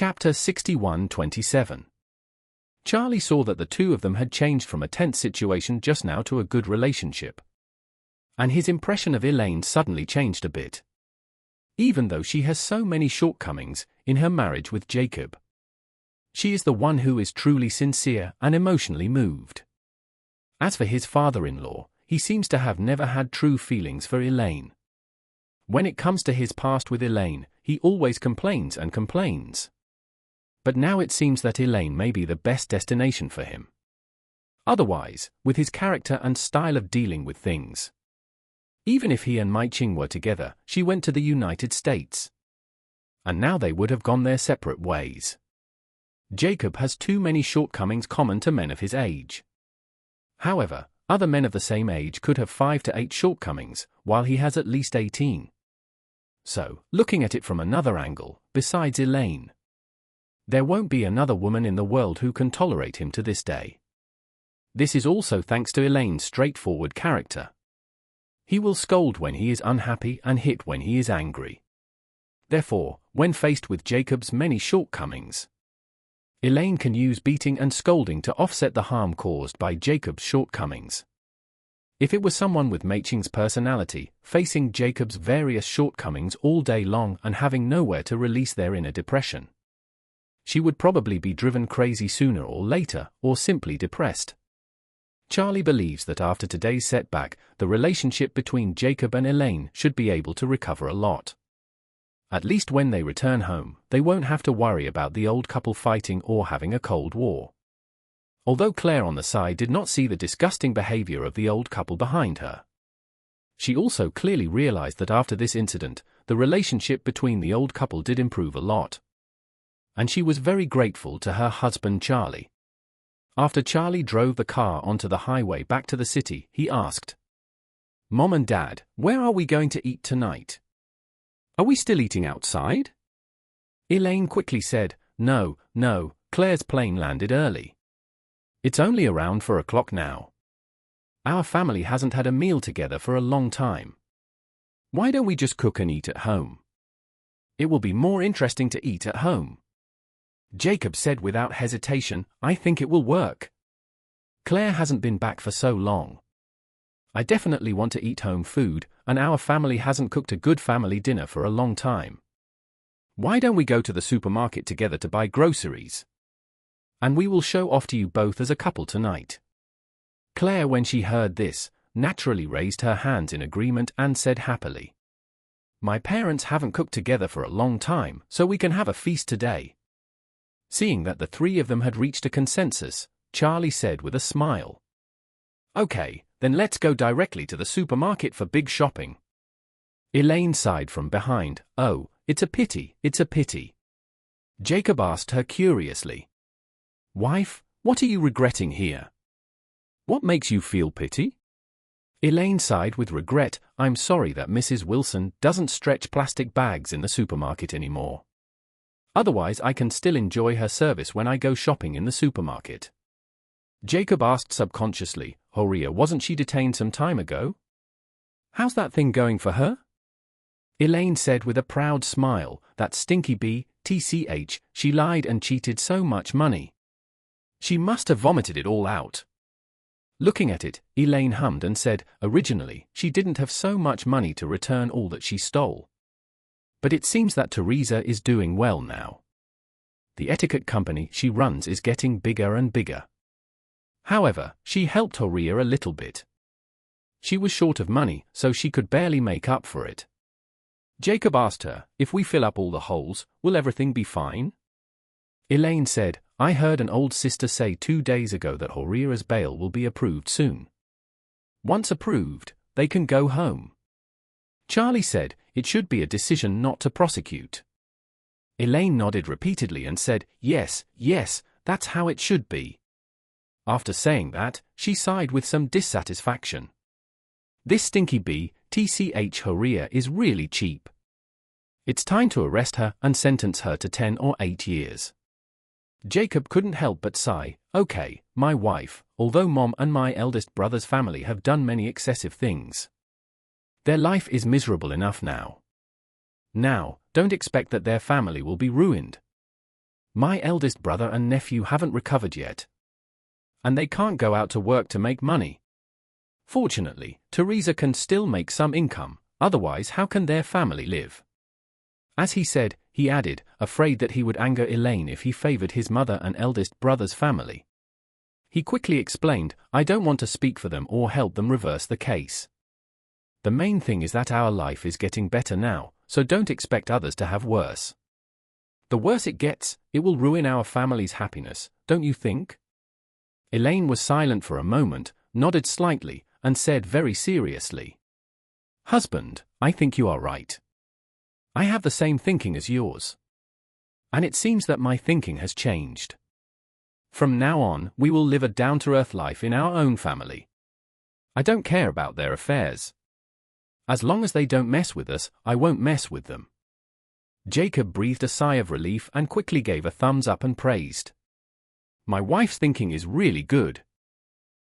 Chapter 61:27. Charlie saw that the two of them had changed from a tense situation just now to a good relationship. And his impression of Elaine suddenly changed a bit. Even though she has so many shortcomings in her marriage with Jacob, she is the one who is truly sincere and emotionally moved. As for his father-in-law, he seems to have never had true feelings for Elaine. When it comes to his past with Elaine, he always complains and complains. But now it seems that Elaine may be the best destination for him. Otherwise, with his character and style of dealing with things. Even if he and Mai Ching were together, she went to the United States. And now they would have gone their separate ways. Jacob has too many shortcomings common to men of his age. However, other men of the same age could have 5 to 8 shortcomings, while he has at least 18. So, looking at it from another angle, besides Elaine, there won't be another woman in the world who can tolerate him to this day. This is also thanks to Elaine's straightforward character. He will scold when he is unhappy and hit when he is angry. Therefore, when faced with Jacob's many shortcomings, Elaine can use beating and scolding to offset the harm caused by Jacob's shortcomings. If it was someone with Mai Ching's personality, facing Jacob's various shortcomings all day long and having nowhere to release their inner depression, she would probably be driven crazy sooner or later, or simply depressed. Charlie believes that after today's setback, the relationship between Jacob and Elaine should be able to recover a lot. At least when they return home, they won't have to worry about the old couple fighting or having a Cold War. Although Claire on the side did not see the disgusting behavior of the old couple behind her, she also clearly realized that after this incident, the relationship between the old couple did improve a lot. And she was very grateful to her husband Charlie. After Charlie drove the car onto the highway back to the city, he asked, "Mom and Dad, where are we going to eat tonight? Are we still eating outside?" Elaine quickly said, No, Claire's plane landed early. It's only around 4 o'clock now. Our family hasn't had a meal together for a long time. Why don't we just cook and eat at home? It will be more interesting to eat at home. Jacob said without hesitation, "I think it will work. Claire hasn't been back for so long. I definitely want to eat home food, and our family hasn't cooked a good family dinner for a long time. Why don't we go to the supermarket together to buy groceries? And we will show off to you both as a couple tonight." Claire, when she heard this, naturally raised her hands in agreement and said happily, "My parents haven't cooked together for a long time, so we can have a feast today." Seeing that the three of them had reached a consensus, Charlie said with a smile, "Okay, then let's go directly to the supermarket for big shopping." Elaine sighed from behind, "Oh, it's a pity, it's a pity." Jacob asked her curiously, "Wife, what are you regretting here? What makes you feel pity?" Elaine sighed with regret, "I'm sorry that Mrs. Wilson doesn't stretch plastic bags in the supermarket anymore. Otherwise I can still enjoy her service when I go shopping in the supermarket." Jacob asked subconsciously, "Horia, wasn't she detained some time ago? How's that thing going for her?" Elaine said with a proud smile, "That stinky bee, TCH, she lied and cheated so much money. She must have vomited it all out." Looking at it, Elaine hummed and said, "Originally, she didn't have so much money to return all that she stole. But it seems that Teresa is doing well now. The etiquette company she runs is getting bigger and bigger. However, she helped Horia a little bit. She was short of money, so she could barely make up for it." Jacob asked her, "If we fill up all the holes, will everything be fine?" Elaine said, "I heard an old sister say 2 days ago that Horia's bail will be approved soon. Once approved, they can go home." Charlie said, "It should be a decision not to prosecute." Elaine nodded repeatedly and said, yes, that's how it should be." After saying that, she sighed with some dissatisfaction. "This stinky bee, TCH Horia, is really cheap. It's time to arrest her and sentence her to 10 or 8 years. Jacob couldn't help but sigh, "Okay, my wife, although Mom and my eldest brother's family have done many excessive things, their life is miserable enough now. Now, don't expect that their family will be ruined. My eldest brother and nephew haven't recovered yet. And they can't go out to work to make money. Fortunately, Teresa can still make some income, otherwise how can their family live? As he said, he added, afraid that he would anger Elaine if he favored his mother and eldest brother's family. He quickly explained, I don't want to speak for them or help them reverse the case. The main thing is that our life is getting better now, so don't expect others to have worse. The worse it gets, it will ruin our family's happiness, don't you think? Elaine was silent for a moment, nodded slightly, and said very seriously, Husband, I think you are right. I have the same thinking as yours. And it seems that my thinking has changed. From now on, we will live a down-to-earth life in our own family. I don't care about their affairs. As long as they don't mess with us, I won't mess with them. Jacob breathed a sigh of relief and quickly gave a thumbs up and praised. My wife's thinking is really good.